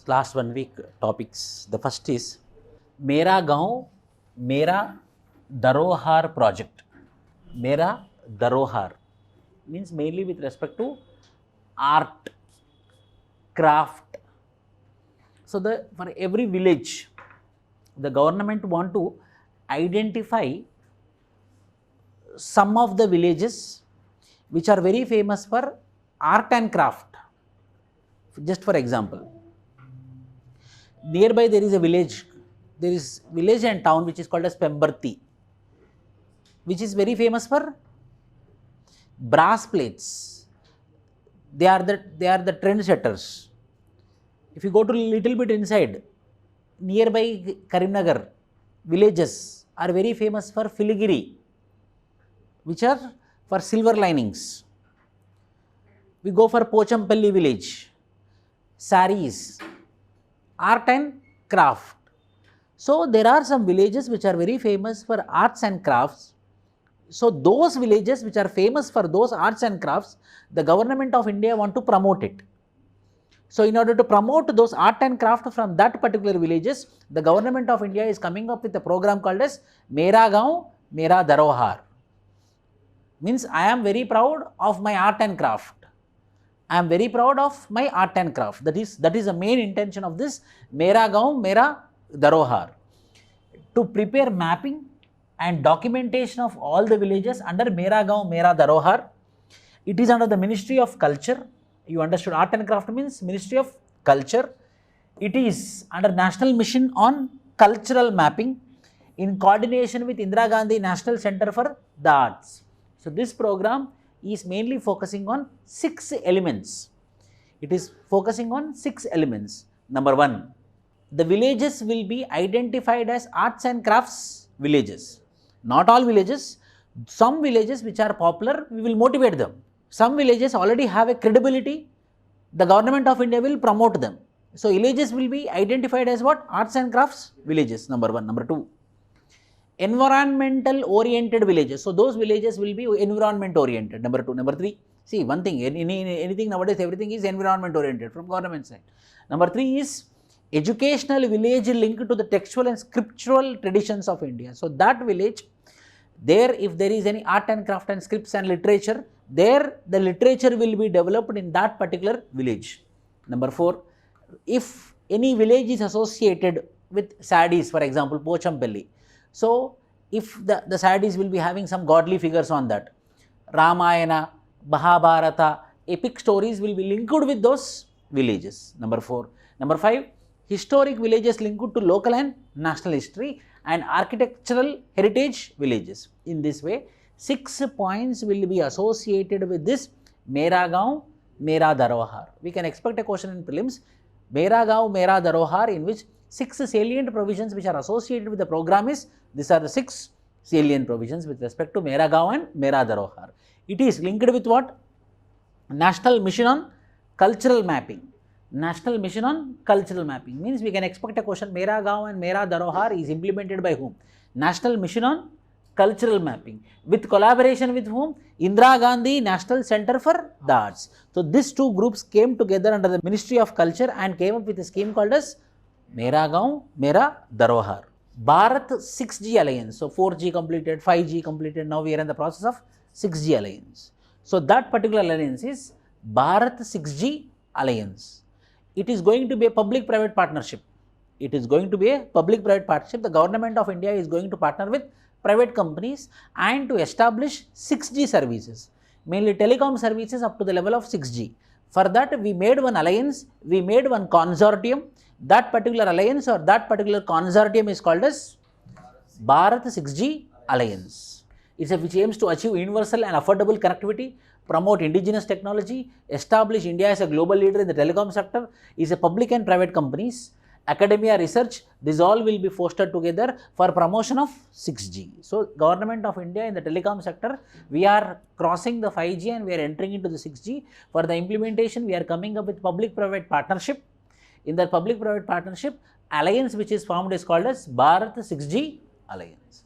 last 1 week topics. The first is Mera Gaon, Mera Dharohar project. Mera Dharohar means mainly with respect to art, craft. So for every village, the government want to identify some of the villages which are very famous for art and craft. Just for example, nearby there is a village, and town which is called as Pemberti, which is very famous for brass plates. They are the trendsetters. If you go to a little bit inside, nearby Karimnagar villages are very famous for filigree, which are for silver linings. We go for Pochampalli village, saris, art and craft. So there are some villages which are very famous for arts and crafts. So those villages which are famous for those arts and crafts, the government of India want to promote it. So in order to promote those art and craft from that particular villages, the government of India is coming up with a program called as Mera Gaon, Mera Dharohar. Means I am very proud of my art and craft. I am very proud of my art and craft. That is the main intention of this Mera Gaon, Mera Dharohar. To prepare mapping and documentation of all the villages under Mera Gaon, Mera Dharohar. It is under the Ministry of Culture. You understood, art and craft means Ministry of Culture. It is under National Mission on Cultural Mapping in coordination with Indira Gandhi National Center for the Arts. So this program is mainly focusing on 6 elements. It is focusing on 6 elements. Number 1, the villages will be identified as arts and crafts villages. Not all villages. Some villages which are popular, we will motivate them. Some villages already have a credibility, the government of India will promote them. So villages will be identified as what? Arts and crafts villages, number 1. Number 2, environmental oriented villages. So those villages will be environment oriented, number 2. Number 3, see one thing, anything nowadays, everything is environment oriented from government side. Number 3 is educational village linked to the textual and scriptural traditions of India. So that village, there if there is any art and craft and scripts and literature, there the literature will be developed in that particular village. Number 4, if any village is associated with sadis, for example Pochampalli, so if the sadis will be having some godly figures on that, Ramayana, Mahabharata, epic stories will be linked with those villages. Number 4. Number 5, historic villages linked to local and national history and architectural heritage villages. In this way, 6 points will be associated with this Mera Gaon, Mera Dharohar. We can expect a question in prelims, Mera Gaon, Mera Dharohar, in which 6 salient provisions which are associated with the program is, these are the 6 salient provisions with respect to Mera Gaon and Mera Dharohar. It is linked with what? National Mission on Cultural Mapping. National Mission on Cultural Mapping means we can expect a question, Mera Gaon and Mera Dharohar is implemented by whom? National Mission on Cultural Mapping. With collaboration with whom? Indira Gandhi National Center for the Arts. So these 2 groups came together under the Ministry of Culture and came up with a scheme called as Mera Gaon, Mera Dharohar. Bharat 6G Alliance. So 4G completed, 5G completed, now we are in the process of 6G Alliance. So that particular alliance is Bharat 6G Alliance. It is going to be a public-private partnership. It is going to be a public-private partnership. The government of India is going to partner with private companies and to establish 6G services, mainly telecom services up to the level of 6G. For that, we made one alliance, we made one consortium. That particular alliance or that particular consortium is called as Bharat 6G Alliance. It's which aims to achieve universal and affordable connectivity, promote indigenous technology, establish India as a global leader in the telecom sector, is a public and private companies, academia, research, this all will be fostered together for promotion of 6G. So government of India in the telecom sector, we are crossing the 5G and we are entering into the 6G. For the implementation, we are coming up with public-private partnership. In that public-private partnership, alliance which is formed is called as Bharat 6G Alliance.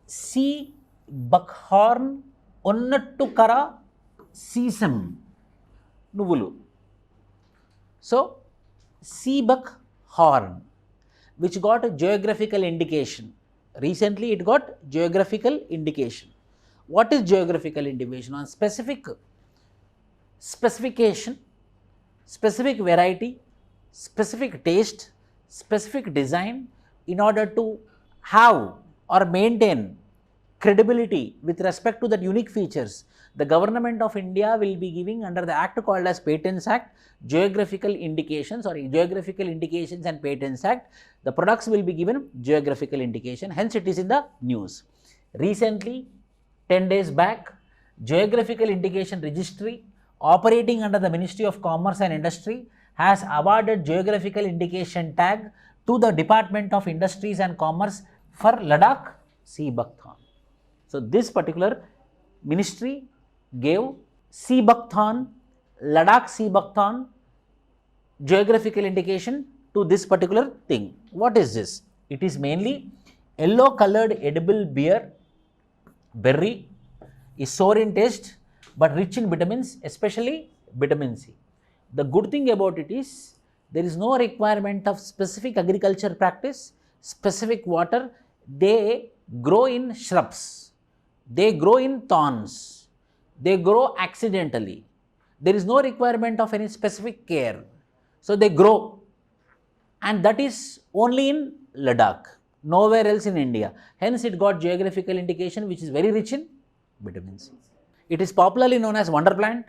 See Buckhorn, Onattukara, sesame, nuvulu. So, sea buck Horn, which got a geographical indication. Recently it got geographical indication. What is geographical indication? On specific specification, specific variety, specific taste, specific design, in order to have or maintain credibility with respect to that unique features. The government of India will be giving under the act called as Patents Act, geographical indications or geographical indications and patents act, the products will be given geographical indication, hence it is in the news. Recently, 10 days back, geographical indication registry operating under the Ministry of Commerce and Industry has awarded geographical indication tag to the Department of Industries and Commerce for Ladakh sea buckthorn. So this particular ministry gave sea buckthorn, Ladakh sea buckthorn geographical indication to this particular thing. What is this? It is mainly yellow colored edible berry, is sour in taste but rich in vitamins, especially vitamin C. The good thing about it is there is no requirement of specific agriculture practice, specific water. They grow in shrubs, they grow in thorns, they grow accidentally. There is no requirement of any specific care. So they grow, and that is only in Ladakh, nowhere else in India. Hence it got geographical indication which is very rich in vitamin C. It is popularly known as wonder plant,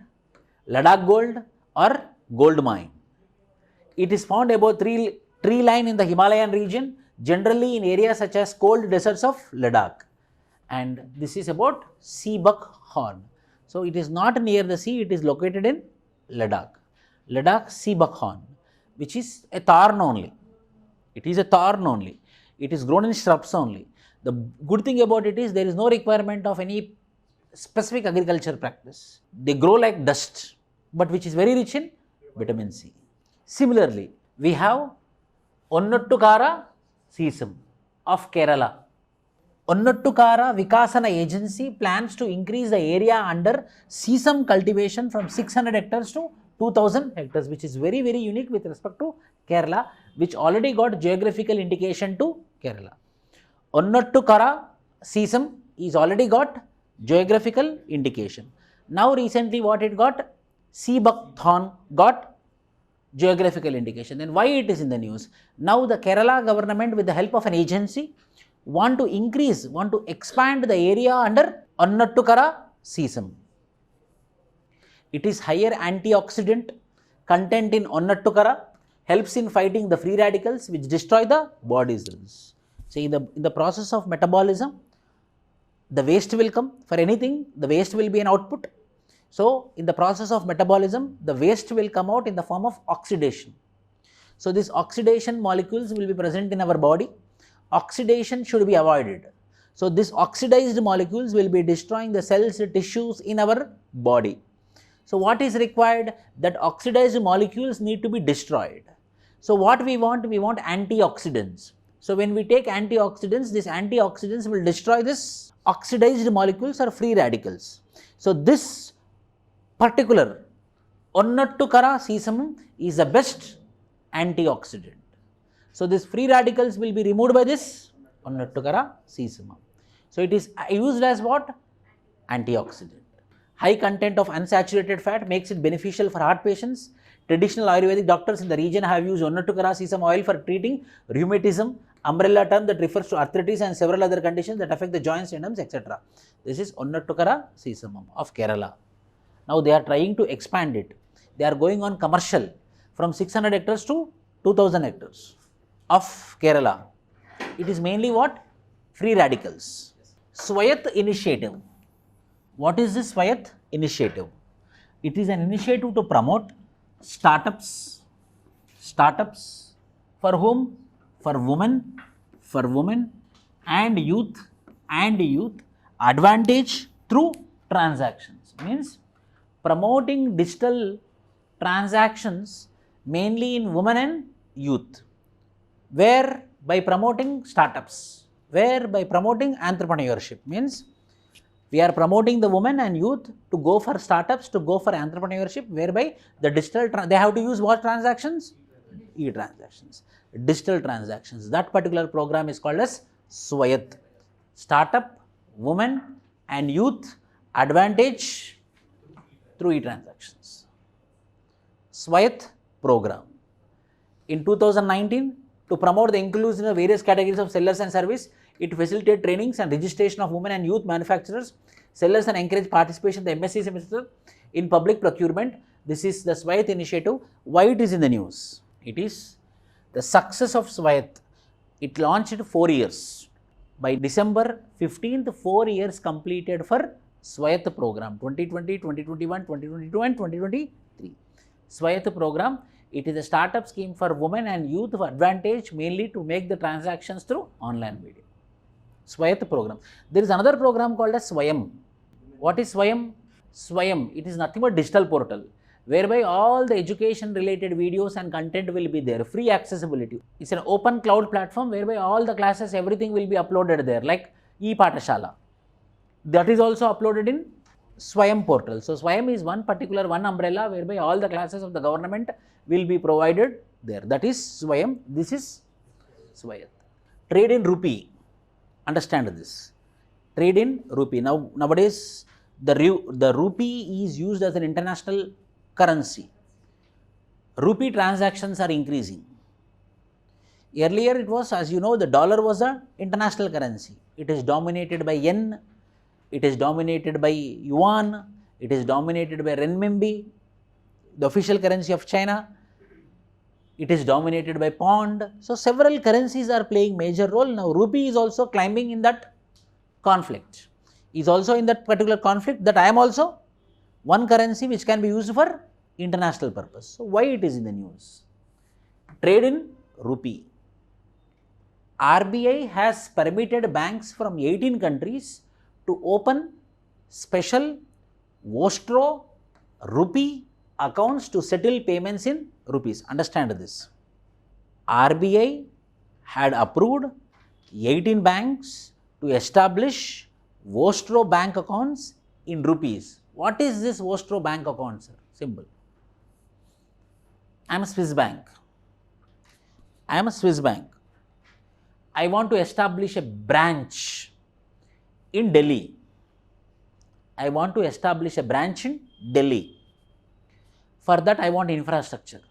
Ladakh gold or gold mine. It is found above tree line in the Himalayan region, generally in areas such as cold deserts of Ladakh. And this is about sea buckhorn. So it is not near the sea, it is located in Ladakh. Ladakh sea buckhorn, which is a thorn only. It is a thorn only. It is grown in shrubs only. The good thing about it is there is no requirement of any specific agriculture practice. They grow like dust, but which is very rich in vitamin C. Similarly, we have Onattukara sesame of Kerala. Onattukara Vikasana Agency plans to increase the area under sesame cultivation from 600 hectares to 2000 hectares, which is very, very unique with respect to Kerala, which already got geographical indication to Kerala. Onattukara sesame is already got geographical indication. Now recently what it got? Sea buckthorn got geographical indication. Then why it is in the news? Now the Kerala government with the help of an agency want to expand the area under Onattukara sesame. It is higher antioxidant content in Onattukara, helps in fighting the free radicals which destroy the body cells. So in the process of metabolism, the waste will come. For anything, the waste will be an output. So in the process of metabolism, the waste will come out in the form of oxidation. So these oxidation molecules will be present in our body. Oxidation should be avoided. So these oxidized molecules will be destroying the cells, tissues in our body. So what is required? That oxidized molecules need to be destroyed. So what we want? We want antioxidants. So when we take antioxidants, these antioxidants will destroy this oxidized molecules or free radicals. So this particular Onattukara sesame is the best antioxidant. So these free radicals will be removed by this Onattukara sesame. So it is used as what? Antioxidant. High content of unsaturated fat makes it beneficial for heart patients. Traditional Ayurvedic doctors in the region have used Onattukara sesame oil for treating rheumatism, umbrella term that refers to arthritis and several other conditions that affect the joints, tendons, etc. This is Onattukara sesame of Kerala. Now they are trying to expand it. They are going on commercial from 600 hectares to 2000 hectares of Kerala. It is mainly what? Free radicals. SWAYATT Initiative. What is this SWAYATT Initiative? It is an initiative to promote startups for whom? For women and youth advantage through transactions. Means promoting digital transactions mainly in women and youth. Where? By promoting startups. Where? By promoting entrepreneurship. Means we are promoting the women and youth to go for startups, to go for entrepreneurship, whereby the digital, they have to use what transactions? e-transactions, digital transactions. That particular program is called as SWAYATT, Startup, Women and Youth Advantage through e-transactions. SWAYATT program. In 2019, to promote the inclusion of various categories of sellers and service, it facilitated trainings and registration of women and youth manufacturers, sellers, and encourage participation in the MSc semester in public procurement. This is the SWAYATT initiative. Why it is in the news? It is the success of SWAYATT. It launched 4 years. By December 15th, 4 years completed for SWAYATT program 2020, 2021, 2022 and 2023. SWAYATT program, it is a startup scheme for women and youth of advantage, mainly to make the transactions through online media. SWAYATT program. There is another program called as SWAYAM. What is SWAYAM? SWAYAM, it is nothing but digital portal, whereby all the education related videos and content will be there, free accessibility. It's an open cloud platform whereby all the classes, everything will be uploaded there, like e-Pathashala. That is also uploaded in SWAYAM portal. So SWAYAM is one umbrella whereby all the classes of the government will be provided there. That is SWAYAM. This is SWAYATT. Trade in rupee. Understand this. Trade in rupee. Nowadays, the rupee is used as an international currency. Rupee transactions are increasing. Earlier it was, as you know, the dollar was an international currency. It is dominated by yen, it is dominated by yuan, it is dominated by renminbi, the official currency of China. It is dominated by pound. So several currencies are playing major role. Now rupee is also climbing in that conflict. Is also in that particular conflict that I am also one currency which can be used for international purpose. So why it is in the news? Trade in rupee. RBI has permitted banks from 18 countries to open special Vostro rupee accounts to settle payments in rupees. Understand this. RBI had approved 18 banks to establish Vostro bank accounts in rupees. What is this Vostro bank account, sir? Simple. I am a Swiss bank. I want to establish a branch in Delhi. For that, I want infrastructure.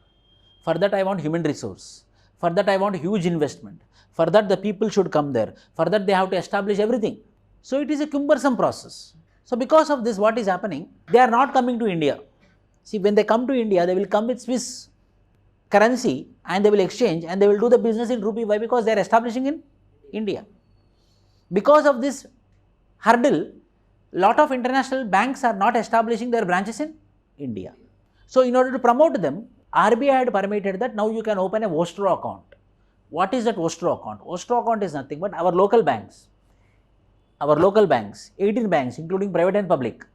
For that, I want human resource. For that, I want huge investment. For that, the people should come there. For that, they have to establish everything. So it is a cumbersome process. So because of this, what is happening? They are not coming to India. See, when they come to India, they will come with Swiss currency and they will exchange and they will do the business in rupee. Why? Because they are establishing in India. Because of this hurdle, lot of international banks are not establishing their branches in India. So in order to promote them, RBI had permitted that now you can open a Vostro account. What is that Vostro account? Vostro account is nothing but our local banks, 18 banks including private and public.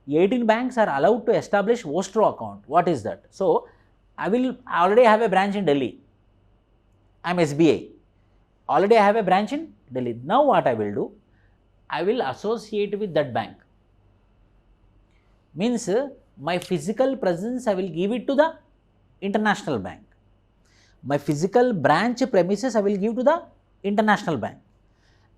18 banks are allowed to establish Vostro account. What is that? So I already have a branch in Delhi. I am SBI. Already I have a branch in Delhi. Now what I will do? I will associate with that bank. Means my physical presence I will give it to the international bank. My physical branch premises I will give to the international bank.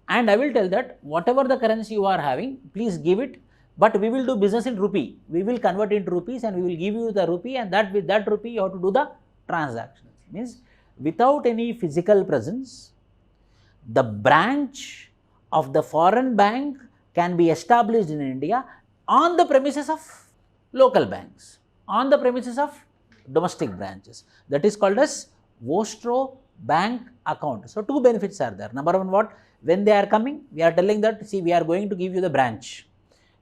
And I will tell that whatever the currency you are having, please give it, but we will do business in rupee. We will convert into rupees and we will give you the rupee, and that with that rupee you have to do the transactions. Means without any physical presence, the branch of the foreign bank can be established in India on the premises of local banks, on the premises of domestic branches. That is called as Vostro bank account. So two benefits are there. Number one, what? When they are coming, we are telling that, see, we are going to give you the branch.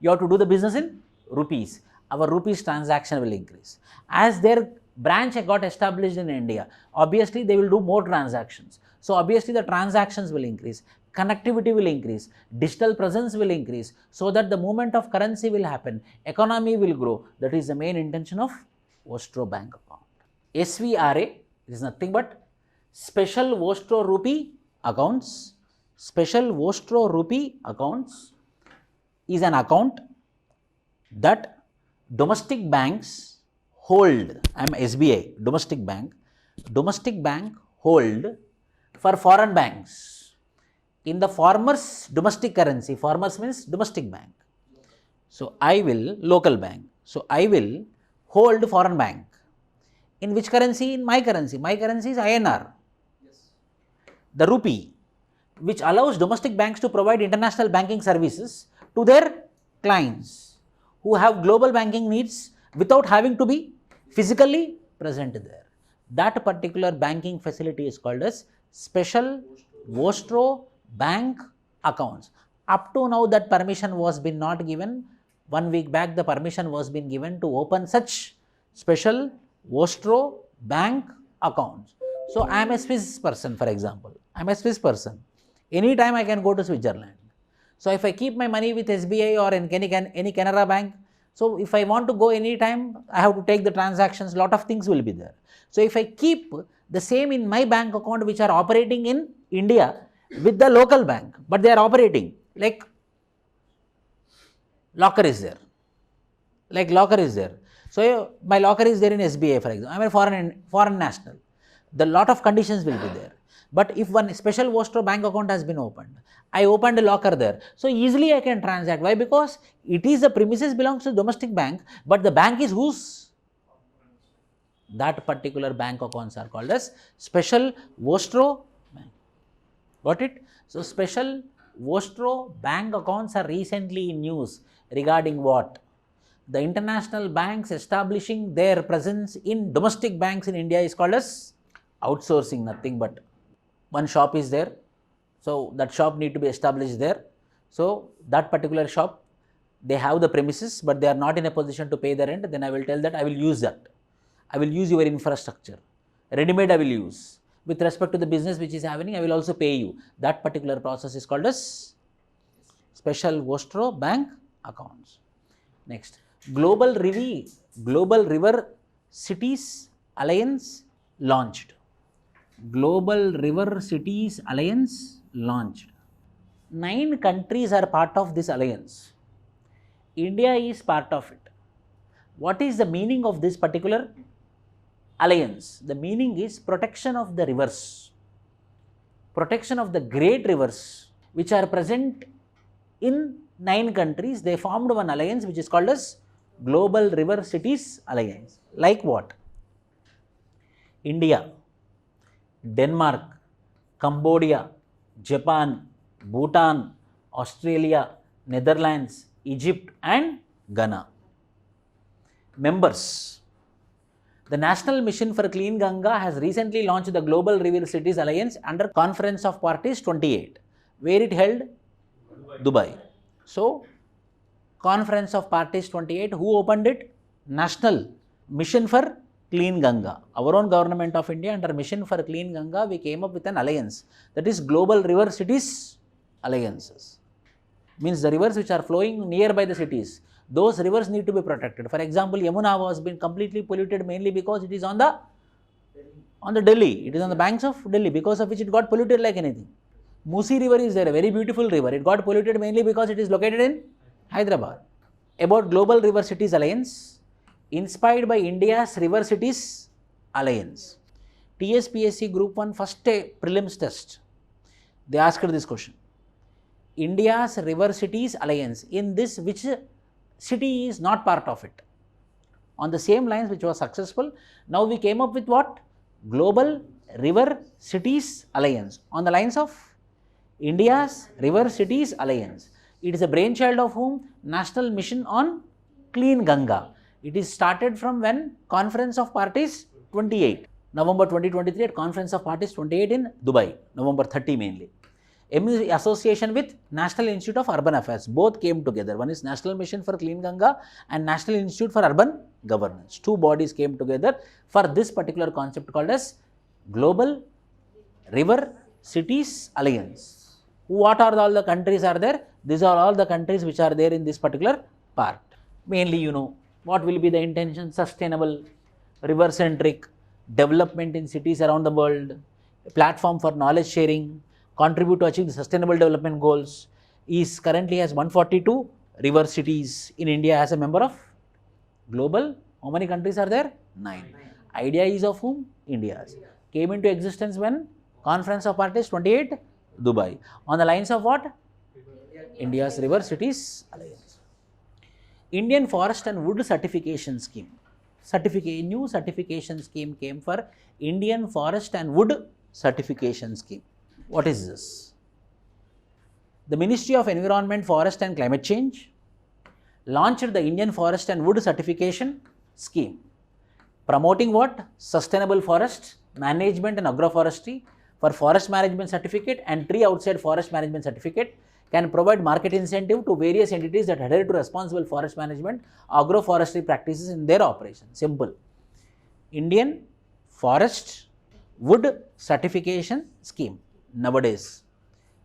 You have to do the business in rupees. Our rupees transaction will increase. As their branch got established in India, obviously they will do more transactions. So obviously the transactions will increase, connectivity will increase, digital presence will increase, so that the movement of currency will happen, economy will grow. That is the main intention of Vostro bank account. SVRA is nothing but Special Vostro Rupee Accounts. Special Vostro Rupee Accounts is an account that domestic banks hold. I am SBI, domestic bank. domestic bank hold for foreign banks in the former's domestic currency? Former's means domestic bank. So, I will, local bank. So, I will hold foreign bank. In which currency? In my currency. My currency is INR. The rupee, which allows domestic banks to provide international banking services to their clients who have global banking needs without having to be physically present there. That particular banking facility is called as special Vostro bank accounts. Up to now that permission was been not given. 1 week back the permission was been given to open such special Vostro bank accounts. So, I am a Swiss person, for example. I am a Swiss person. Anytime I can go to Switzerland. So, if I keep my money with SBI or in any Canara bank, so if I want to go anytime, I have to take the transactions, lot of things will be there. So, if I keep the same in my bank account which are operating in India with the local bank, but they are operating like locker is there, So, my locker is there in SBI, for example. I am a foreign national. The lot of conditions will be there. But if one special Vostro bank account has been opened, I opened a locker there. So, easily I can transact. Why? Because it is the premises belongs to domestic bank, but the bank is whose? That particular bank accounts are called as special Vostro bank. Got it? So, special Vostro bank accounts are recently in news regarding what? The international banks establishing their presence in domestic banks in India is called as outsourcing, nothing but one shop is there. So, that shop need to be established there. So, that particular shop, they have the premises, but they are not in a position to pay the rent. Then I will tell that I will use that. I will use your infrastructure. Ready-made I will use. With respect to the business which is happening, I will also pay you. That particular process is called as special Vostro bank accounts. Next, Global River Cities Alliance launched. Global River Cities Alliance launched. 9 countries are part of this alliance. India is part of it. What is the meaning of this particular alliance? The meaning is protection of the rivers, protection of the great rivers which are present in 9 countries. They formed one alliance which is called as Global River Cities Alliance. Like what? India, Denmark, Cambodia, Japan, Bhutan, Australia, Netherlands, Egypt and Ghana. Members. The National Mission for Clean Ganga has recently launched the Global River Cities Alliance under Conference of Parties 28. Where it held? Dubai. So, Conference of Parties 28, who opened it? National Mission for Clean Ganga. Our own government of India under Mission for Clean Ganga, we came up with an alliance, that is Global River Cities Alliances. Means the rivers which are flowing nearby the cities, those rivers need to be protected. For example, Yamuna was been completely polluted mainly because it is on the Delhi, it is on the banks of Delhi, because of which it got polluted like anything. Musi river is there, a very beautiful river, it got polluted mainly because it is located in Hyderabad. About Global River Cities Alliance, inspired by India's River Cities Alliance. TSPSC Group 1 first prelims test, they asked this question. India's River Cities Alliance, in this which city is not part of it? On the same lines which was successful, now we came up with what? Global River Cities Alliance, on the lines of India's River Cities Alliance. It is a brainchild of whom? National Mission on Clean Ganga. It is started from when? Conference of Parties 28. November 2023 at Conference of Parties 28 in Dubai, November 30 mainly. Association with National Institute of Urban Affairs, both came together. One is National Mission for Clean Ganga and National Institute for Urban Governance. 2 bodies came together for this particular concept called as Global River Cities Alliance. What are all the countries are there? These are all the countries which are there in this particular part. Mainly, you know, what will be the intention? Sustainable, river-centric development in cities around the world, a platform for knowledge sharing, contribute to achieve the sustainable development goals. Is currently has 142 river cities in India as a member of global. How many countries are there? 9. Idea is of whom? India's. Came into existence when? Conference of Parties 28, Dubai. On the lines of what? India's River Cities Alliance. Indian Forest and Wood Certification Scheme. New certification scheme came for Indian Forest and Wood Certification Scheme. What is this? The Ministry of Environment, Forest and Climate Change launched the Indian Forest and Wood Certification Scheme, promoting what? Sustainable forest management and agroforestry. For forest management certificate and tree outside forest management certificate can provide market incentive to various entities that adhere to responsible forest management, agroforestry practices in their operation. Simple. Indian Forest Wood Certification Scheme. Nowadays,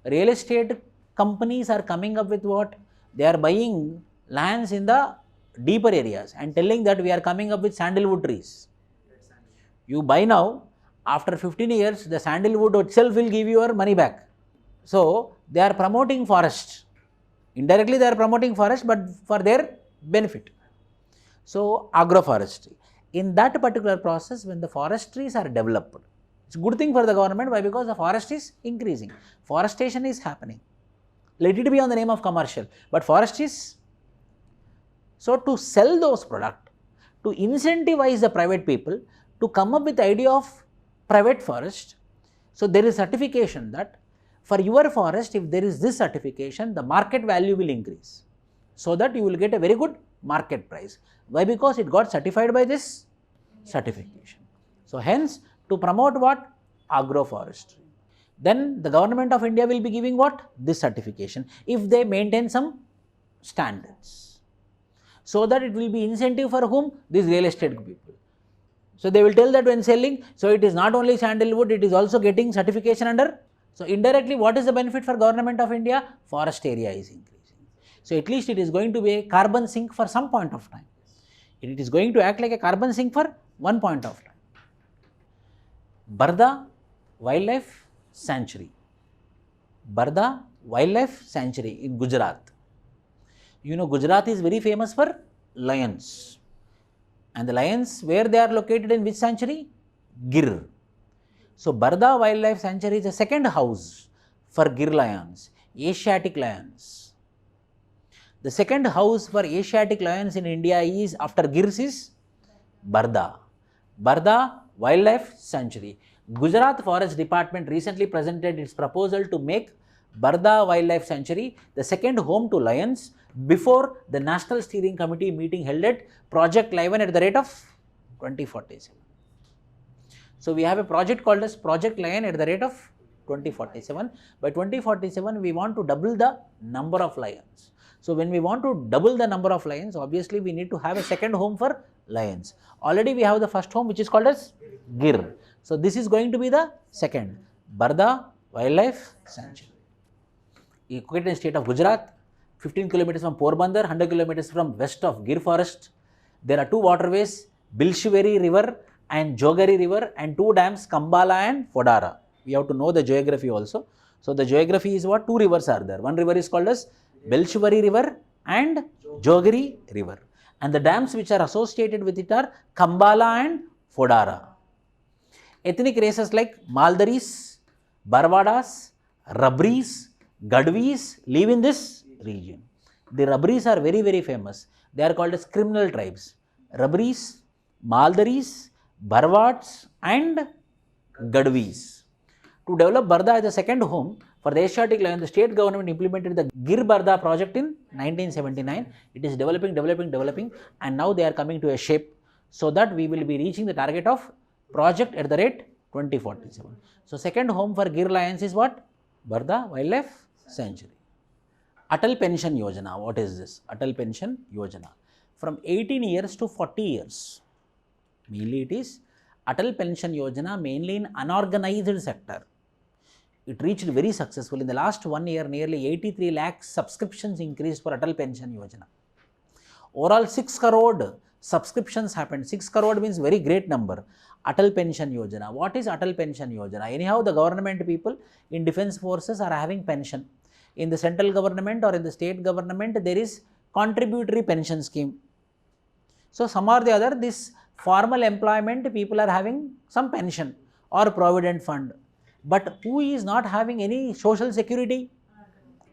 real estate companies are coming up with what? They are buying lands in the deeper areas and telling that we are coming up with sandalwood trees. You buy now, after 15 years, the sandalwood itself will give you your money back. So, they are promoting forest. Indirectly, they are promoting forest, but for their benefit. So, agroforestry. In that particular process, when the forest trees are developed, it's a good thing for the government. Why? Because the forest is increasing. Forestation is happening. Let it be on the name of commercial, but forest is. So, to sell those products, to incentivize the private people to come up with the idea of private forest. So, there is certification that for your forest, if there is this certification, the market value will increase, so that you will get a very good market price. Why? Because it got certified by this certification. So, hence to promote what? Agroforestry. Then the government of India will be giving what? This certification, if they maintain some standards, so that it will be incentive for whom? These real estate people. So, they will tell that when selling, so it is not only sandalwood, it is also getting certification under. So, indirectly, what is the benefit for government of India? Forest area is increasing. So, at least it is going to be a carbon sink for some point of time. It is going to act like a carbon sink for one point of time. Barda Wildlife Sanctuary. Barda Wildlife Sanctuary in Gujarat. You know, Gujarat is very famous for lions. And the lions, where they are located in which sanctuary? Gir. So, Barda Wildlife Sanctuary is the second house for Gir lions, Asiatic lions. The second house for Asiatic lions in India is, after Girs, is Barda. Barda Wildlife Sanctuary. Gujarat Forest Department recently presented its proposal to make Barda Wildlife Sanctuary the second home to lions before the National Steering Committee meeting held at Project Lion at the rate of 2047. So, we have a project called as Project Lion at the rate of 2047. By 2047, we want to double the number of lions. So, when we want to double the number of lions, obviously, we need to have a second home for lions. Already, we have the first home, which is called as Gir. So, this is going to be the second, Barda Wildlife Sanctuary. Located in state of Gujarat, 15 kilometers from Porbandar, 100 kilometers from west of Gir forest. There are two waterways, Bilshiveri River and Jogari River, and two dams, Kambala and Fodara. We have to know the geography also. So, the geography is what? Two rivers are there. One river is called as Bilshiveri River and Jogari River. And the dams which are associated with it are Kambala and Fodara. Ethnic races like Maldaris, Barwadas, Rabris, Gadwis live in this region. The Rabris are very, very famous. They are called as criminal tribes. Rabris, Maldaris, Barwads and Gadwis. To develop Barda as a second home for the Asiatic lion, the state government implemented the Gir Barda project in 1979. It is developing and now they are coming to a shape, so that we will be reaching the target of project at the rate 2047. So, second home for Gir lions is what? Barda Wildlife Sanctuary. Atal Pension Yojana. What is this? Atal Pension Yojana. From 18 years to 40 years. Mainly it is Atal Pension Yojana, mainly in unorganized sector. It reached very successful. In the last 1 year, nearly 83 lakhs subscriptions increased for Atal Pension Yojana. Overall 6 crore subscriptions happened. 6 crore means very great number. Atal Pension Yojana. What is Atal Pension Yojana? Anyhow, the government people in defense forces are having pension. In the central government or in the state government, there is contributory pension scheme. So, some or the other, this Formal employment, people are having some pension or provident fund. But who is not having any social security?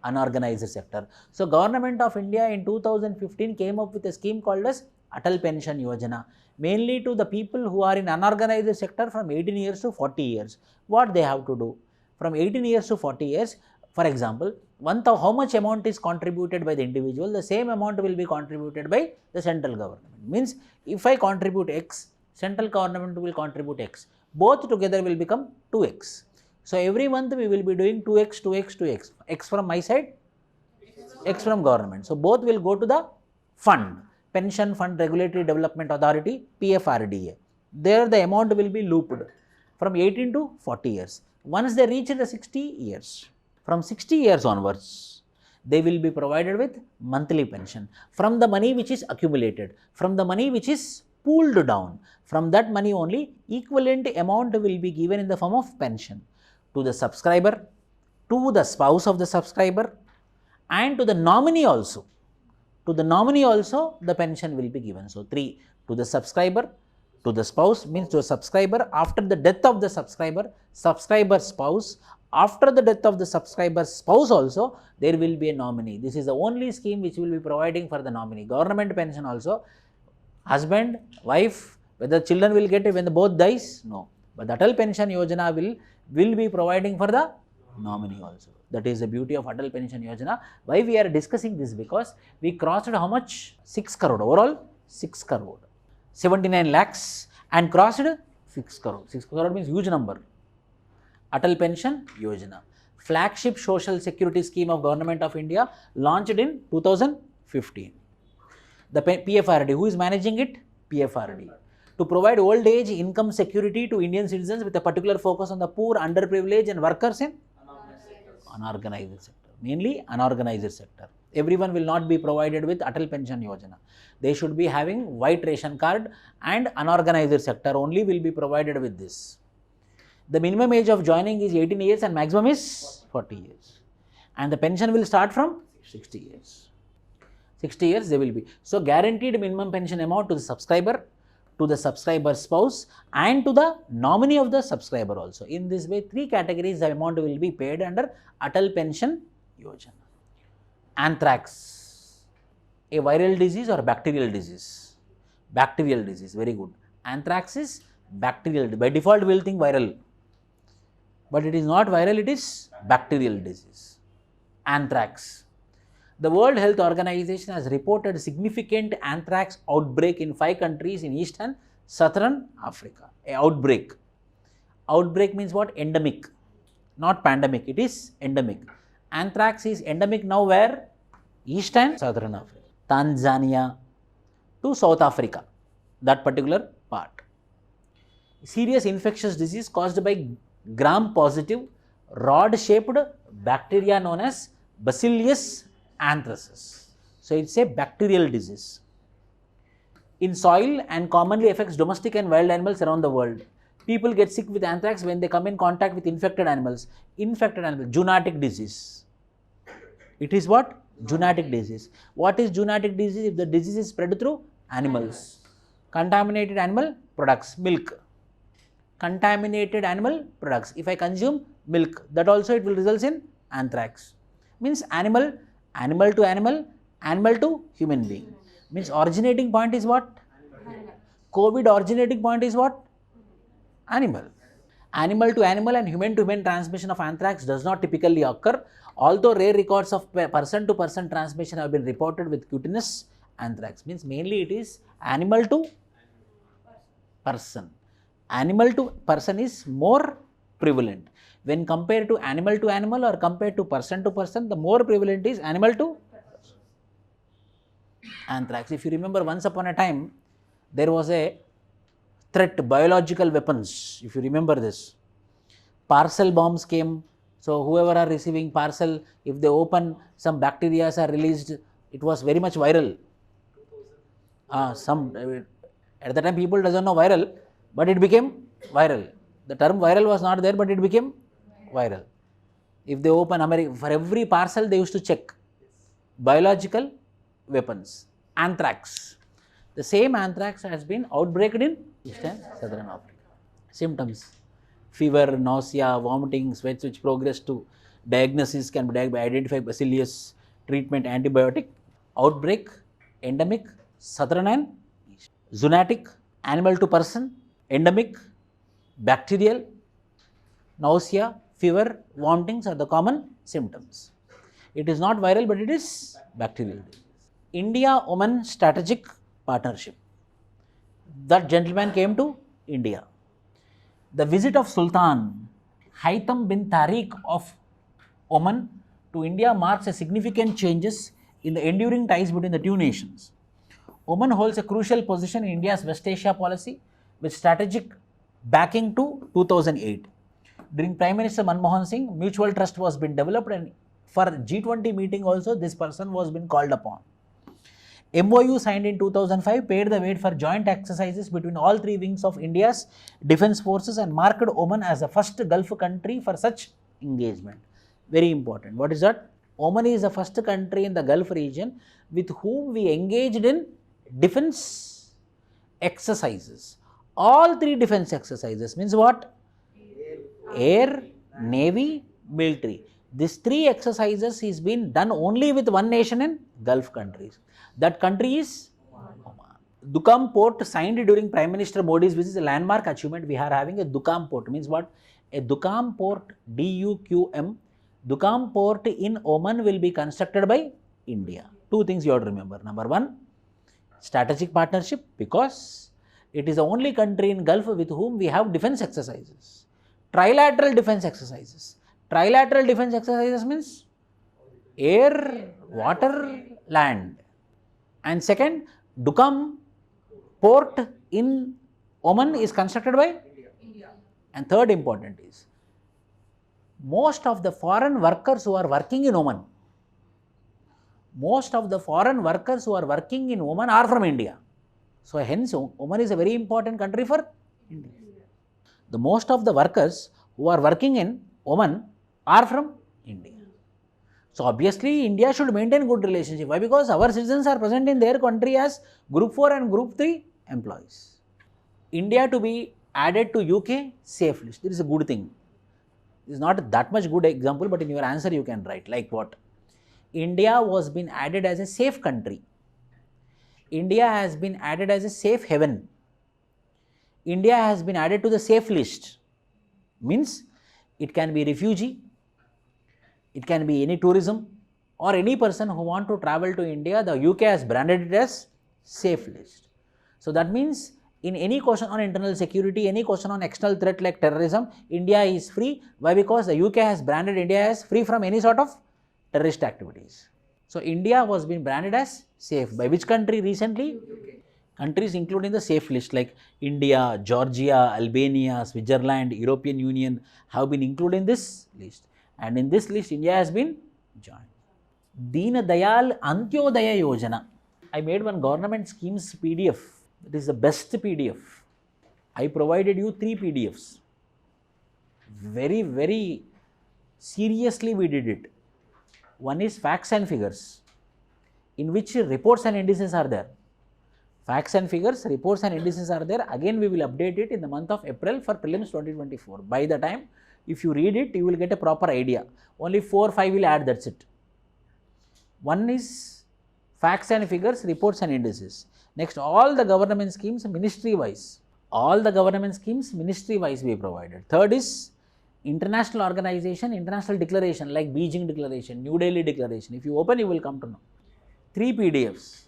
Unorganized sector. So, Government of India in 2015 came up with a scheme called as Atal Pension Yojana, mainly to the people who are in unorganized sector from 18 years to 40 years. What they have to do? From 18 years to 40 years, for example, how much amount is contributed by the individual, the same amount will be contributed by the central government. Means, if I contribute X, central government will contribute X. Both together will become 2X. So, every month we will be doing 2x, 2x, 2x, x from my side, x from government. So, both will go to the fund, Pension Fund Regulatory Development Authority, PFRDA. There the amount will be looped from 18 to 40 years. Once they reach the 60 years, from 60 years onwards, they will be provided with monthly pension from the money which is accumulated, from the money which is pooled down. From that money only, equivalent amount will be given in the form of pension to the subscriber, to the spouse of the subscriber, and to the nominee also. To the nominee also the pension will be given. So, 3 to the subscriber, to the spouse, means to a subscriber after the death of the subscriber, subscriber spouse, after the death of the subscriber spouse also there will be a nominee. This is the only scheme which will be providing for the nominee. Government pension also, husband, wife, whether children will get it when the both dies, no. But the Atal Pension Yojana will be providing for the nominee also. That is the beauty of Atal Pension Yojana. Why we are discussing this? Because we crossed how much? 6 crore overall, 6 crore, 79 lakhs and crossed 6 crore. 6 crore means huge number. Atal Pension Yojana, flagship social security scheme of Government of India, launched in 2015. The PFRD, who is managing it? PFRD. To provide old age income security to Indian citizens with a particular focus on the poor, underprivileged and workers in unorganized sector, mainly unorganized sector. Everyone will not be provided with Atal Pension Yojana. They should be having white ration card, and unorganized sector only will be provided with this. The minimum age of joining is 18 years and maximum is 40 years. And the pension will start from 60 years. 60 years they will be. So, guaranteed minimum pension amount to the subscriber, to the subscriber spouse and to the nominee of the subscriber also. In this way, 3 categories the amount will be paid under Atal Pension Yojana. Anthrax, a viral disease or bacterial disease? Bacterial disease, very good. Anthrax is bacterial. By default we will think viral, but it is not viral, it is bacterial disease. Anthrax. The World Health Organization has reported significant anthrax outbreak in 5 countries in East and Southern Africa. A outbreak. Outbreak means what? Endemic, not pandemic, it is endemic. Anthrax is endemic now where? East and Southern Africa. Tanzania to South Africa, that particular part. Serious infectious disease caused by gram-positive, rod-shaped bacteria known as Bacillus anthracis. So, it is a bacterial disease. In soil and commonly affects domestic and wild animals around the world. People get sick with anthrax when they come in contact with infected animals. Infected animals, zoonotic disease. It is what? Zoonotic disease. What is zoonotic disease? If the disease is spread through animals. Contaminated animal products, milk. Contaminated animal products. If I consume milk, that also it will result in anthrax. Means animal to animal, animal to human being. Means originating point is what? COVID originating point is what? Animal. Animal to animal and human to human transmission of anthrax does not typically occur, although rare records of person to person transmission have been reported with cutaneous anthrax. Means mainly it is animal to person. Animal to person is more prevalent. When compared to animal or compared to person, the more prevalent is animal to person. Anthrax. If you remember, once upon a time, there was a threat, biological weapons, if you remember this. Parcel bombs came, so whoever are receiving parcel, if they open, some bacteria are released, it was very much viral. At the time people doesn't know viral, but it became viral. The term viral was not there, but it became viral. If they open, for every parcel they used to check biological weapons. Anthrax. The same anthrax has been outbreaked in East and Southern Africa. Symptoms: fever, nausea, vomiting, sweats which progress to diagnosis can be identified bacillus, treatment antibiotic, outbreak, endemic, southern and east. Zoonotic, animal to person, endemic, bacterial, nausea, fever, vomitings are the common symptoms. It is not viral, but it is bacterial. India-Oman strategic partnership. That gentleman came to India. The visit of Sultan Haytham bin Tariq of Oman to India marks a significant changes in the enduring ties between the two nations. Oman holds a crucial position in India's West Asia policy with strategic backing to 2008. During Prime Minister Manmohan Singh, mutual trust was being developed, and for G20 meeting also this person was been called upon. MOU signed in 2005 paved the way for joint exercises between all three wings of India's defence forces and marked Oman as the first Gulf country for such engagement. Very important. What is that? Oman is the first country in the Gulf region with whom we engaged in defence exercises. All three defence exercises means what? Air, Navy, military. These three exercises is been done only with one nation in Gulf countries. That country is Oman. Dukam port signed during Prime Minister Modi's visit is a landmark achievement. We are having a Dukam port. Means what? A Dukam port, DUQM. Dukam port in Oman will be constructed by India. Two things you have to remember. Number one, strategic partnership, because it is the only country in Gulf with whom we have defence exercises. Trilateral defence exercises. Trilateral defence exercises means air, water, land. And second, Dukam port in Oman is constructed by India. And third important is, most of the foreign workers who are working in Oman, are from India. So hence Oman is a very important country for India. The most of the workers who are working in Oman are from India. So obviously India should maintain good relationship. Why? Because our citizens are present in their country as Group 4 and Group 3 employees. India to be added to UK safe list. This is a good thing. This is not that much good example, but in your answer you can write like what? India was been added as a safe country. India has been added as a safe haven. India has been added to the safe list. Means it can be refugee, it can be any tourism, or any person who want to travel to India. The UK has branded it as safe list. So that means in any question on internal security, any question on external threat like terrorism, India is free. Why? Because the UK has branded India as free from any sort of terrorist activities. So India was being branded as safe. By which country recently? UK. Countries including the safe list like India, Georgia, Albania, Switzerland, European Union have been included in this list. And in this list, India has been joined. Deen Dayal Antyodaya Yojana. I made one government schemes PDF. It is the best PDF. I provided you 3 PDFs. Very, very seriously we did it. One is facts and figures, in which reports and indices are there. Facts and figures, reports and indices are there. Again, we will update it in the month of April for prelims 2024. By the time, if you read it, you will get a proper idea. Only 4 or 5 will add, that's it. One is facts and figures, reports and indices. Next, all the government schemes ministry-wise. All the government schemes ministry-wise we provided. Third is international organization, international declaration like Beijing Declaration, New Delhi Declaration. If you open, you will come to know. 3 PDFs.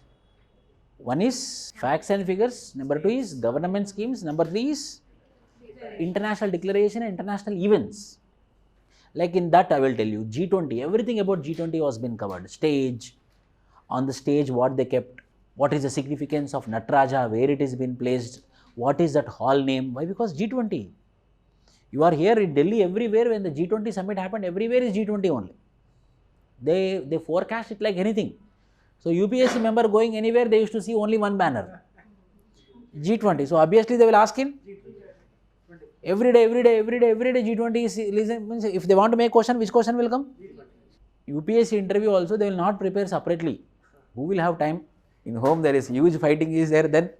One is facts and figures, number 2 is government schemes, number 3 is international declaration and international events. Like in that I will tell you, G20, everything about G20 was been covered. Stage, on the stage what they kept, what is the significance of Nataraja, where it is been placed, what is that hall name. Why? Because G20. You are here in Delhi, everywhere when the G20 summit happened, everywhere is G20 only. They forecast it like anything. So UPSC member going anywhere, they used to see only one banner, G20. So obviously they will ask him, every day G20 is listen. If they want to make question, which question will come? UPSC interview also they will not prepare separately. Who will have time? In home there is huge fighting is there, then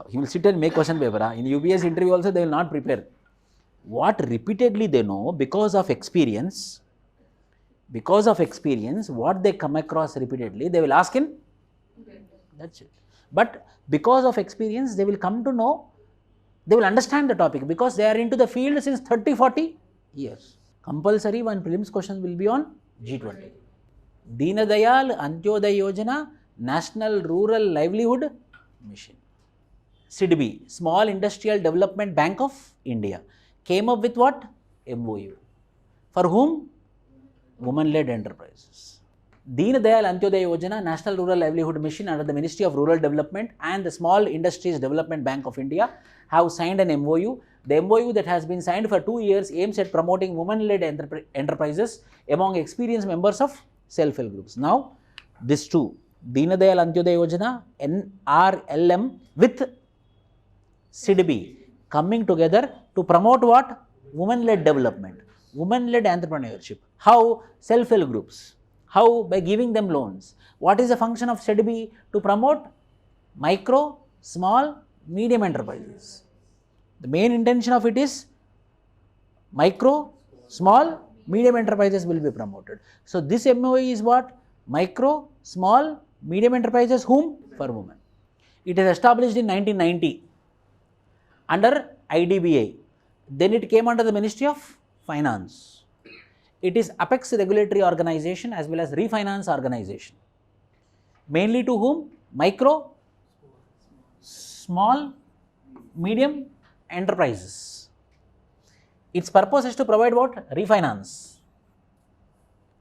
he will sit and make question paper. In UPSC interview also they will not prepare. What repeatedly they know because of experience, what they come across repeatedly, they will ask in, that's it. But because of experience, they will come to know, they will understand the topic because they are into the field since 30-40 years. Compulsory one prelims question will be on G20. Deen Dayal Antyodaya Yojana, National Rural Livelihood Mission. SIDBI, Small Industrial Development Bank of India, came up with what? MOU. For whom? Women-led enterprises. Deen Dayal Antyodaya Yojana, National Rural Livelihood Mission under the Ministry of Rural Development and the Small Industries Development Bank of India have signed an MOU. The MOU that has been signed for 2 years aims at promoting women-led enterprises among experienced members of self-help groups. Now, this too, Deen Dayal Antyodaya Yojana, NRLM with SIDBI coming together to promote what? Women-led development, women-led entrepreneurship. How? Self-help groups. How? By giving them loans. What is the function of SIDBI? To promote micro, small, medium enterprises. The main intention of it is micro, small, medium enterprises will be promoted. So, this MOU is what? Micro, small, medium enterprises, whom? For women. It is established in 1990 under IDBI. Then it came under the Ministry of Finance. It is apex regulatory organization as well as refinance organization. Mainly to whom? Micro, small, medium enterprises. Its purpose is to provide what? Refinance.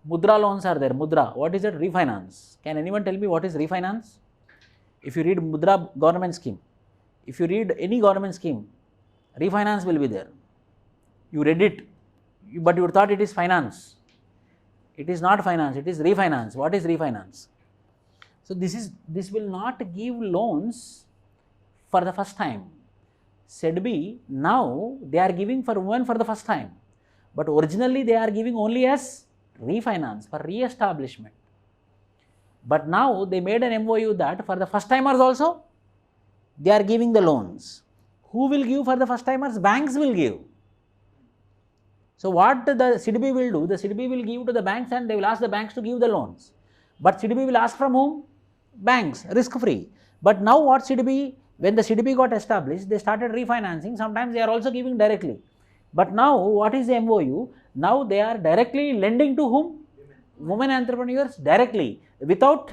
Mudra loans are there. Mudra. What is it? Refinance. Can anyone tell me what is refinance? If you read Mudra government scheme, if you read any government scheme, refinance will be there. You read it, but you thought it is finance. It is not finance, it is refinance. What is refinance? So, this will not give loans for the first time. SIDBI, now they are giving for women for the first time, but originally they are giving only as refinance for re-establishment. But now they made an MOU that for the first timers also they are giving the loans. Who will give for the first timers? Banks will give. So, what the SIDBI will do? The SIDBI will give to the banks and they will ask the banks to give the loans. But SIDBI will ask from whom? Banks, risk free. But now what SIDBI, when the SIDBI got established, they started refinancing. Sometimes they are also giving directly. But now what is the MOU? Now they are directly lending to whom? Women entrepreneurs directly without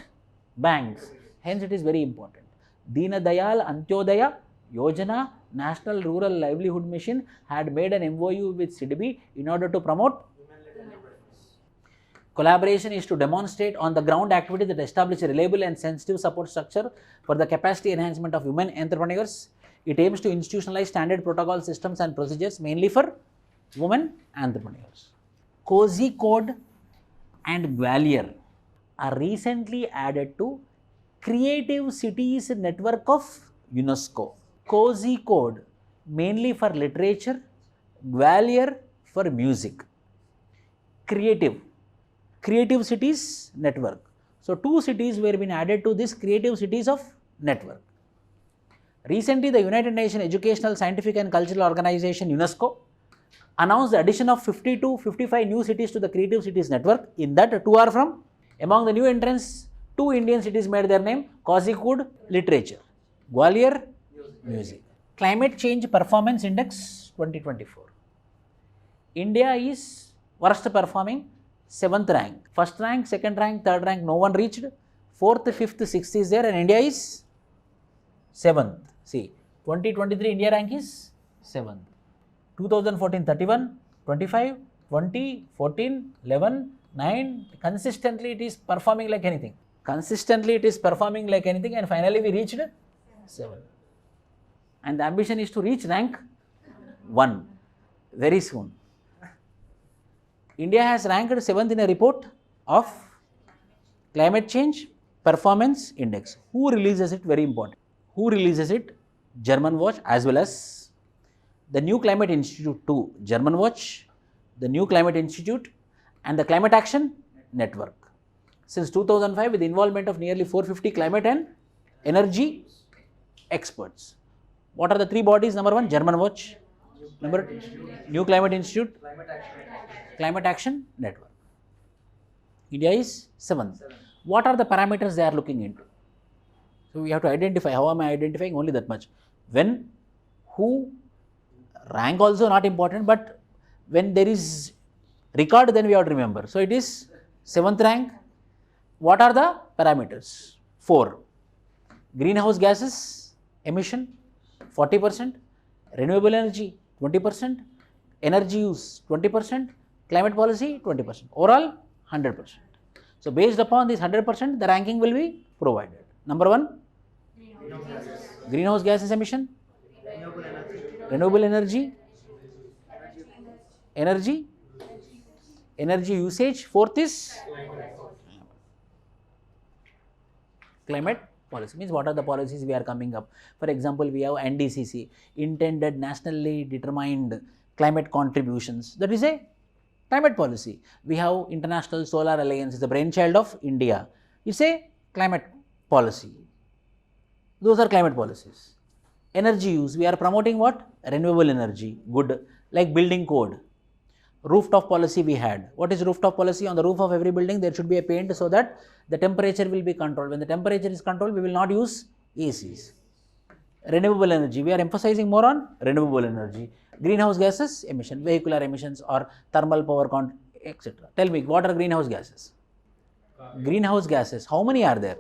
banks. Hence it is very important. Deen Dayal Antyodaya Yojana, National Rural Livelihood Mission had made an MOU with SIDBI in order to promote collaboration is to demonstrate on the ground activities that establish a reliable and sensitive support structure for the capacity enhancement of women entrepreneurs. It aims to institutionalize standard protocol systems and procedures mainly for women entrepreneurs. Kozhikode and Gwalior are recently added to Creative Cities Network of UNESCO. Kozhikode mainly for literature, Gwalior for music. Creative Cities Network. So, 2 cities were being added to this Creative Cities of Network. Recently, the United Nations Educational, Scientific and Cultural Organization UNESCO announced the addition of 50 to 55 new cities to the Creative Cities Network. In that, 2 are from among the new entrants. 2 Indian cities made their name. Kozhikode literature, Gwalior music. Climate Change Performance Index 2024. India is worst performing, 7th rank. First rank, second rank, third rank, no one reached. 4th, 5th, 6th is there and India is 7th. See, 2023 India rank is 7th. 2014 31, 25, 20, 14, 11, 9. Consistently it is performing like anything. And finally we reached 7. And the ambition is to reach rank 1 very soon. India has ranked 7th in a report of Climate Change Performance Index. Who releases it? Very important. Who releases it? German Watch as well as the New Climate Institute too. German Watch, the New Climate Institute and the Climate Action Network. since 2005 with the involvement of nearly 450 climate and energy experts. What are the three bodies? Number one, German Watch. Number two, New Climate Institute. Climate Action Network. India is 7th. What are the parameters they are looking into? So we have to identify. How am I identifying? Only that much. When, who, rank also not important, but when there is record, then we have to remember. So it is 7th rank. What are the parameters? 4. Greenhouse gases emission 40%, renewable energy 20%, energy use 20%, climate policy 20%, overall 100%. So based upon this 100%, the ranking will be provided. Number 1, greenhouse gases emission, renewable energy, energy usage. 4th is climate policy. Means what are the policies we are coming up. For example, we have NDCC, intended nationally determined climate contributions. That is a climate policy. We have International Solar Alliance, is the brainchild of India. It's a climate policy. Those are climate policies. Energy use, we are promoting what? Renewable energy, good. Like building code. Rooftop policy we had. What is rooftop policy? On the roof of every building there should be a paint so that the temperature will be controlled. When the temperature is controlled, we will not use ACs. Renewable energy, we are emphasizing more on renewable energy. Greenhouse gases emission, vehicular emissions or thermal power, etc. Tell me, what are greenhouse gases? Greenhouse gases, how many are there?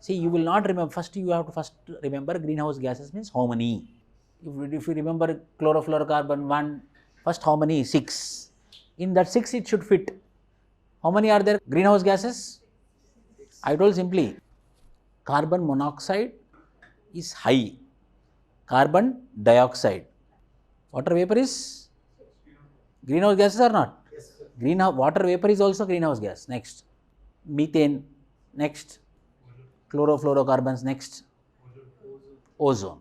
See, you will not remember. First, you have to remember greenhouse gases means how many. If you remember chlorofluorocarbon 1, first how many? 6. In that 6 it should fit. How many are there? Greenhouse gases? I told simply, carbon monoxide is high. Carbon dioxide. Water vapor is greenhouse gases or not? Water vapor is also greenhouse gas. Next, methane. Next, chlorofluorocarbons. Next, ozone.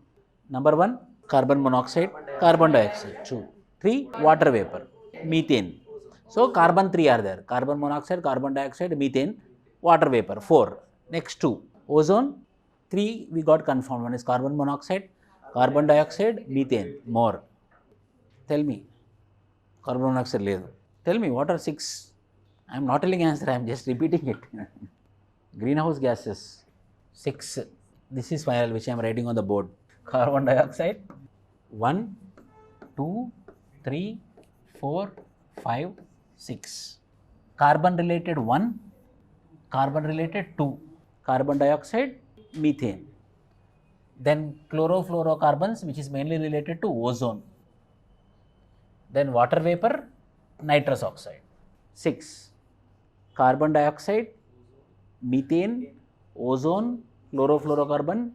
Number 1, carbon monoxide, carbon dioxide. 2. 3, water vapor, methane. So carbon 3 are there. Carbon monoxide, carbon dioxide, methane, water vapor. 4. Next 2, ozone. 3 we got confirmed. One is carbon monoxide, carbon dioxide, methane. More. Tell me, carbon monoxide ledu. Tell me, what are 6? I am not telling answer, I am just repeating it. Greenhouse gases, 6. This is final which I am writing on the board. Carbon dioxide, 1, 2, 3, 4, 5, 6. Carbon related 1, carbon related 2, carbon dioxide, methane. Then chlorofluorocarbons, which is mainly related to ozone. Then water vapor, nitrous oxide. 6. Carbon dioxide, methane, ozone, chlorofluorocarbon,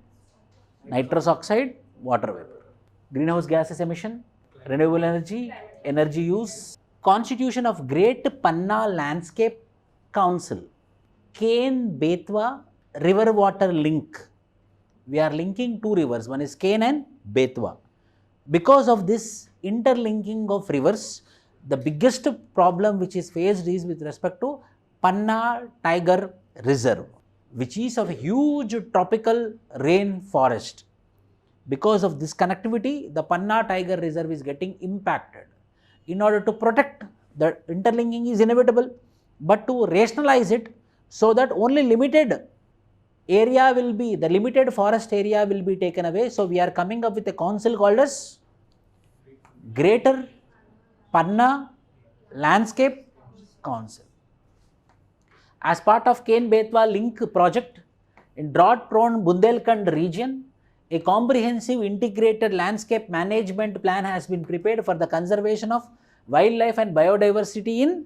nitrous oxide, water vapor. Greenhouse gases emission, renewable energy, energy use. Constitution of Great Panna Landscape Council. Ken Betwa river water link. We are linking 2 rivers. One is Ken and Betwa. Because of this interlinking of rivers, the biggest problem which is faced is with respect to Panna Tiger Reserve, which is of a huge tropical rain forest. Because of this connectivity, the Panna Tiger Reserve is getting impacted. In order to protect, the interlinking is inevitable, but to rationalize it so that only limited area will be, the limited forest area will be taken away. So we are coming up with a council called as Greater Panna Landscape Council. As part of Ken Betwa link project, in drought-prone Bundelkhand region, a comprehensive integrated landscape management plan has been prepared for the conservation of wildlife and biodiversity in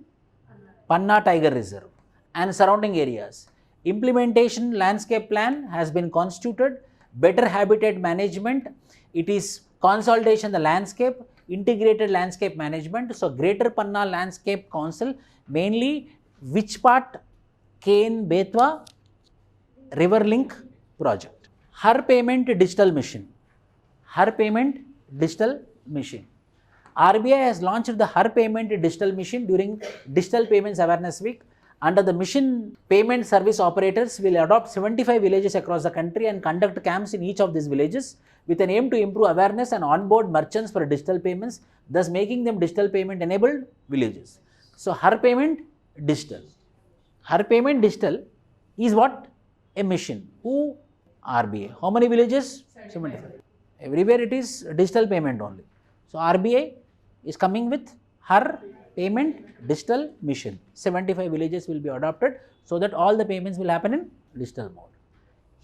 Panna Tiger Reserve and surrounding areas. Implementation landscape plan has been constituted, better habitat management, it is consolidation the landscape, integrated landscape management. So Greater Panna Landscape Council, mainly which part? Ken Betwa River Link project. Har Payment Digital Mission. Har Payment Digital Mission. RBI has launched the Har Payment Digital Mission during Digital Payments Awareness Week. Under the mission, payment service operators will adopt 75 villages across the country and conduct camps in each of these villages with an aim to improve awareness and onboard merchants for digital payments, thus making them digital payment enabled villages. So, Har Payment Digital. Har Payment Digital is what? A mission. Who? RBI. How many villages? 75. Everywhere it is digital payment only. So, RBI is coming with Har Payment Digital Mission. 75 villages will be adopted so that all the payments will happen in digital mode.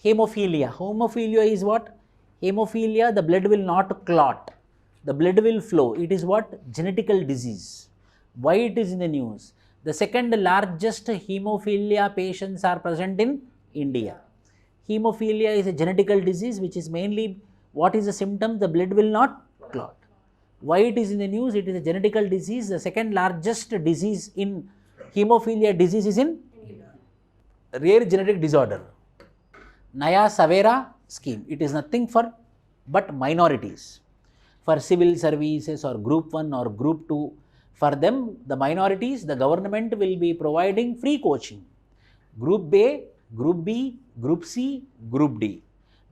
Hemophilia. Hemophilia is what? Hemophilia, the blood will not clot. The blood will flow. It is what? Genetical disease. Why it is in the news? The second largest hemophilia patients are present in India. Hemophilia is a genetical disease which is mainly, what is the symptom? The blood will not clot. Why it is in the news? It is a genetical disease. The second largest disease in hemophilia disease is in rare genetic disorder. Naya Savera scheme. It is nothing but minorities. For civil services or group 1 or group 2, for them, the minorities, the government will be providing free coaching. Group A, Group B, Group C, Group D.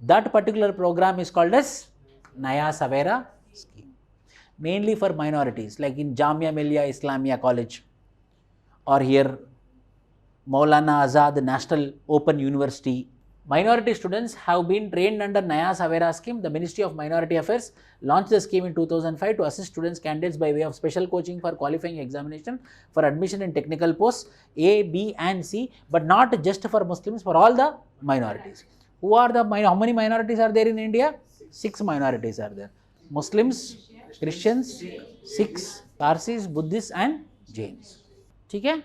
That particular program is called as Naya Savera scheme. Mainly for minorities, like in Jamia Millia Islamia College, or here Maulana Azad National Open University. Minority students have been trained under Naya Savera scheme. The Ministry of Minority Affairs launched the scheme in 2005 to assist students candidates by way of special coaching for qualifying examination for admission in technical posts A, B and C, but not just for Muslims, for all the minorities. Who are the how many minorities are there in India? 6 minorities are there. Muslims, Christians, Sikhs, Parsis, Buddhists and Jains. ठीक है?